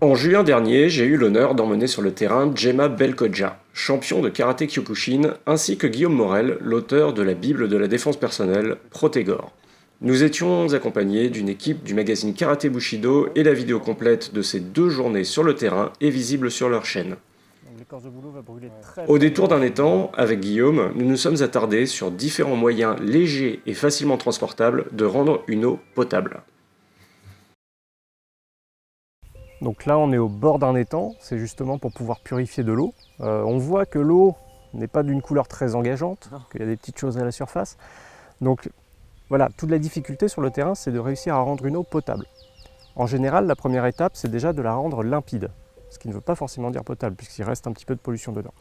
En juin dernier, j'ai eu l'honneur d'emmener sur le terrain Gemma Belkodja, champion de karaté Kyokushin, ainsi que Guillaume Morel, l'auteur de la Bible de la défense personnelle, Protégor. Nous étions accompagnés d'une équipe du magazine Karaté Bushido et la vidéo complète de ces 2 journées sur le terrain est visible sur leur chaîne. Au détour d'un étang, avec Guillaume, nous nous sommes attardés sur différents moyens légers et facilement transportables de rendre une eau potable. Donc là on est au bord d'un étang, c'est justement pour pouvoir purifier de l'eau. On voit que l'eau n'est pas d'une couleur très engageante, qu'il y a des petites choses à la surface. Donc voilà, toute la difficulté sur le terrain, c'est de réussir à rendre une eau potable. En général, la première étape, c'est déjà de la rendre limpide, ce qui ne veut pas forcément dire potable, puisqu'il reste un petit peu de pollution dedans.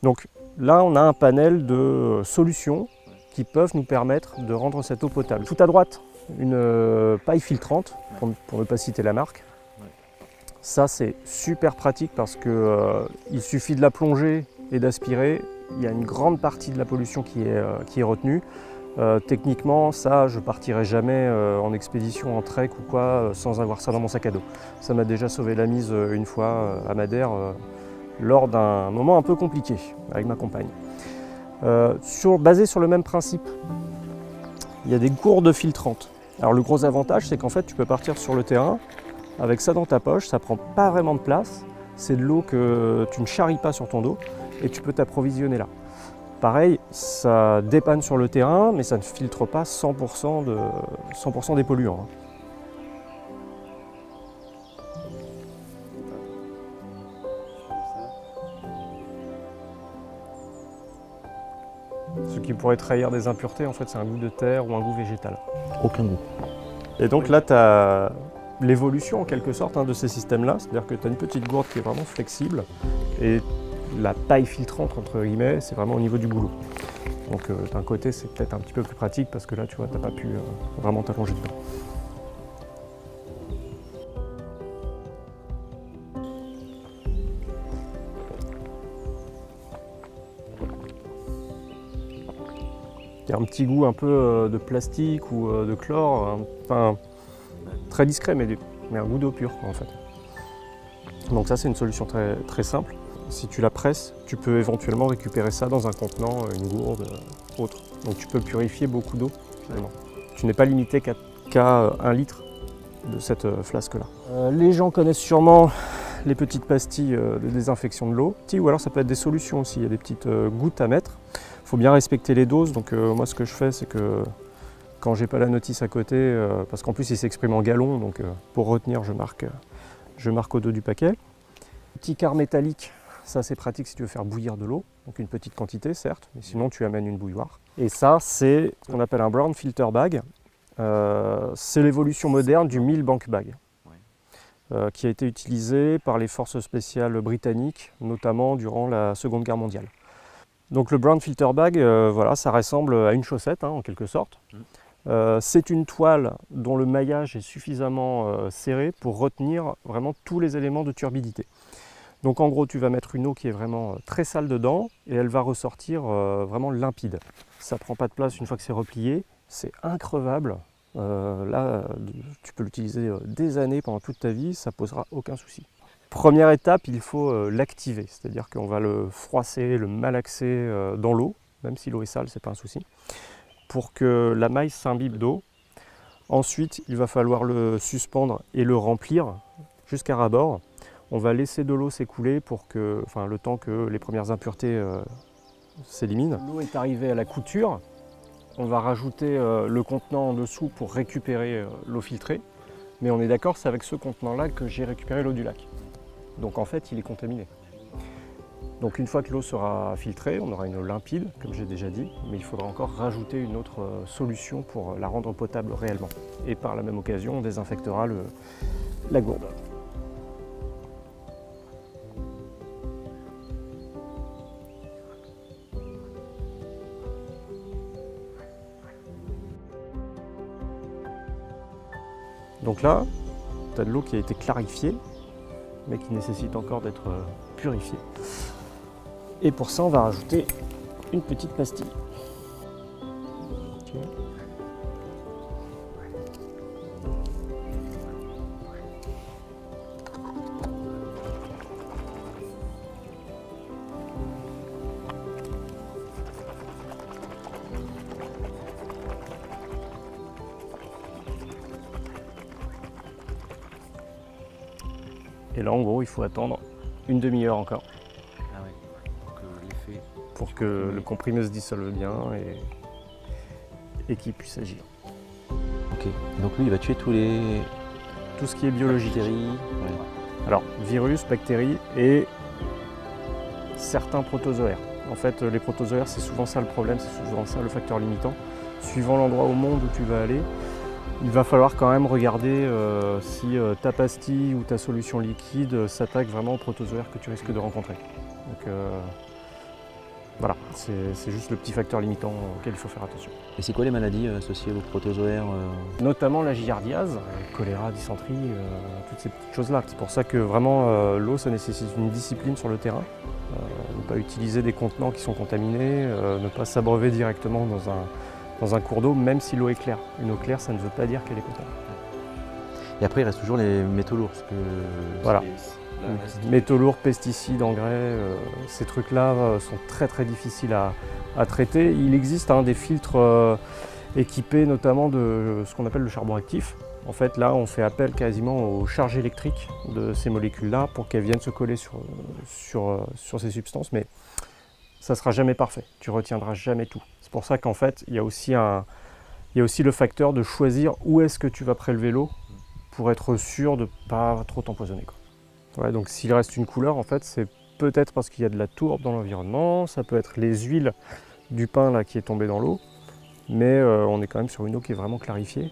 Donc là, on a un panel de solutions qui peuvent nous permettre de rendre cette eau potable. Tout à droite, une paille filtrante, pour ne pas citer la marque. Ça, c'est super pratique parce qu'il suffit de la plonger et d'aspirer. Il y a une grande partie de la pollution qui est retenue. Techniquement, ça, je partirai jamais en expédition, en trek ou quoi, sans avoir ça dans mon sac à dos. Ça m'a déjà sauvé la mise une fois à Madère, lors d'un moment un peu compliqué avec ma compagne. Basé sur le même principe, il y a des gourdes filtrantes. Alors le gros avantage, c'est qu'en fait, tu peux partir sur le terrain avec ça dans ta poche, ça prend pas vraiment de place. C'est de l'eau que tu ne charries pas sur ton dos et tu peux t'approvisionner là. Pareil, ça dépanne sur le terrain, mais ça ne filtre pas 100% des polluants. Ce qui pourrait trahir des impuretés, en fait, c'est un goût de terre ou un goût végétal. Aucun goût. Et donc là, tu as l'évolution en quelque sorte de ces systèmes-là, c'est-à-dire que tu as une petite gourde qui est vraiment flexible et la paille filtrante, entre guillemets, c'est vraiment au niveau du boulot. Donc d'un côté, c'est peut-être un petit peu plus pratique parce que là, tu vois, tu n'as pas pu vraiment t'allonger dedans. Il y a un petit goût un peu de plastique ou de chlore, enfin très discret, mais un goût d'eau pure en fait. Donc ça, c'est une solution très, très simple. Si tu la presses, tu peux éventuellement récupérer ça dans un contenant, une gourde, autre. Donc tu peux purifier beaucoup d'eau finalement. Tu n'es pas limité qu'à 1 litre de cette flasque-là. Les gens connaissent sûrement les petites pastilles de désinfection de l'eau. Ou alors ça peut être des solutions aussi, il y a des petites gouttes à mettre. Il faut bien respecter les doses, donc moi ce que je fais, c'est que quand j'ai pas la notice à côté, parce qu'en plus il s'exprime en gallons, donc pour retenir je marque au dos du paquet. Petit quart métallique, ça c'est pratique si tu veux faire bouillir de l'eau, donc une petite quantité certes, mais sinon tu amènes une bouilloire. Et ça c'est ce qu'on appelle un brown filter bag, c'est l'évolution moderne du Milbank bag, qui a été utilisé par les forces spéciales britanniques, notamment durant la Seconde Guerre mondiale. Donc le brown filter bag, voilà, ça ressemble à une chaussette en quelque sorte. C'est une toile dont le maillage est suffisamment serré pour retenir vraiment tous les éléments de turbidité. Donc en gros, tu vas mettre une eau qui est vraiment très sale dedans et elle va ressortir vraiment limpide. Ça ne prend pas de place une fois que c'est replié, c'est increvable. Là, tu peux l'utiliser des années pendant toute ta vie, ça ne posera aucun souci. Première étape, il faut l'activer, c'est-à-dire qu'on va le froisser, le malaxer dans l'eau, même si l'eau est sale, ce n'est pas un souci, pour que la maille s'imbibe d'eau. Ensuite, il va falloir le suspendre et le remplir jusqu'à ras-bord. On va laisser de l'eau s'écouler pour que, le temps que les premières impuretés s'éliminent. L'eau est arrivée à la couture. On va rajouter le contenant en dessous pour récupérer l'eau filtrée. Mais on est d'accord, c'est avec ce contenant-là que j'ai récupéré l'eau du lac. Donc en fait, il est contaminé. Donc une fois que l'eau sera filtrée, on aura une eau limpide, comme j'ai déjà dit, mais il faudra encore rajouter une autre solution pour la rendre potable réellement. Et par la même occasion, on désinfectera la gourde. Donc là, tu as de l'eau qui a été clarifiée, mais qui nécessite encore d'être purifiée. Et pour ça, on va rajouter une petite pastille. Okay. Et là, en gros, il faut attendre une demi-heure encore Ah ouais. Pour que l'effet. pour que le comprimé se dissolve bien et qu'il puisse agir. Ok. Et donc lui, il va tuer tous les Tout ce qui est biologique. bactéries. Ouais. Alors, virus, bactéries et certains protozoaires. En fait, les protozoaires, c'est souvent ça le problème, c'est souvent ça le facteur limitant. Suivant l'endroit au monde où tu vas aller, il va falloir quand même regarder si ta pastille ou ta solution liquide s'attaque vraiment aux protozoaires que tu risques de rencontrer. Donc voilà, c'est juste le petit facteur limitant auquel il faut faire attention. Et c'est quoi les maladies associées aux protozoaires Notamment la giardiase, choléra, dysenterie, toutes ces petites choses-là. C'est pour ça que vraiment l'eau, ça nécessite une discipline sur le terrain. Ne pas utiliser des contenants qui sont contaminés, ne pas s'abreuver directement dans un cours d'eau, même si l'eau est claire. Une eau claire, ça ne veut pas dire qu'elle est potable. Et après, il reste toujours les métaux lourds. Parce que Voilà. Métaux lourds, pesticides, engrais, ces trucs-là sont très très difficiles à traiter. Il existe des filtres équipés notamment de ce qu'on appelle le charbon actif. En fait, là, on fait appel quasiment aux charges électriques de ces molécules-là pour qu'elles viennent se coller sur ces substances, mais ça ne sera jamais parfait. Tu ne retiendras jamais tout. C'est pour ça qu'en fait, il y a aussi le facteur de choisir où est-ce que tu vas prélever l'eau pour être sûr de ne pas trop t'empoisonner, quoi. Ouais, donc s'il reste une couleur, en fait, c'est peut-être parce qu'il y a de la tourbe dans l'environnement, ça peut être les huiles du pain là, qui est tombé dans l'eau, mais on est quand même sur une eau qui est vraiment clarifiée.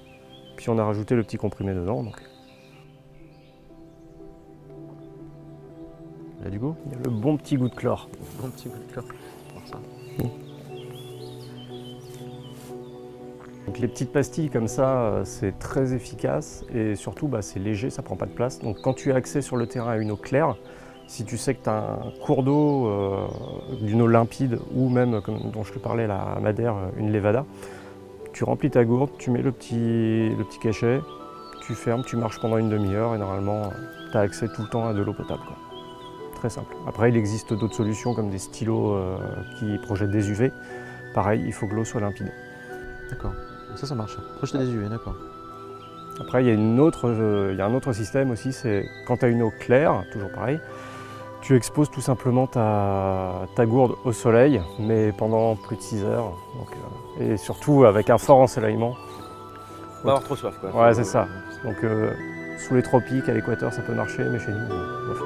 Puis on a rajouté le petit comprimé dedans. Donc. Il y a du goût. Il y a le bon petit goût de chlore. Bon petit goût de chlore. Voir ça. Donc les petites pastilles comme ça, c'est très efficace et surtout c'est léger, ça prend pas de place. Donc quand tu as accès sur le terrain à une eau claire, si tu sais que tu as un cours d'eau, d'une eau limpide ou même, comme dont je te parlais là, à Madère, une levada, tu remplis ta gourde, tu mets le petit cachet, tu fermes, tu marches pendant une demi-heure et normalement tu as accès tout le temps à de l'eau potable, quoi. Très simple. Après il existe d'autres solutions comme des stylos qui projettent des UV. Pareil, il faut que l'eau soit limpide. D'accord. Ça marche. Projeter des UV, d'accord. Après, il y a un autre système aussi, c'est quand tu as une eau claire, toujours pareil, tu exposes tout simplement ta gourde au soleil, mais pendant plus de 6 heures. Donc, et surtout avec un fort ensoleillement. Pas avoir trop soif, quoi. Ouais, c'est ça. Donc sous les tropiques, à l'équateur, ça peut marcher, mais chez nous, bof.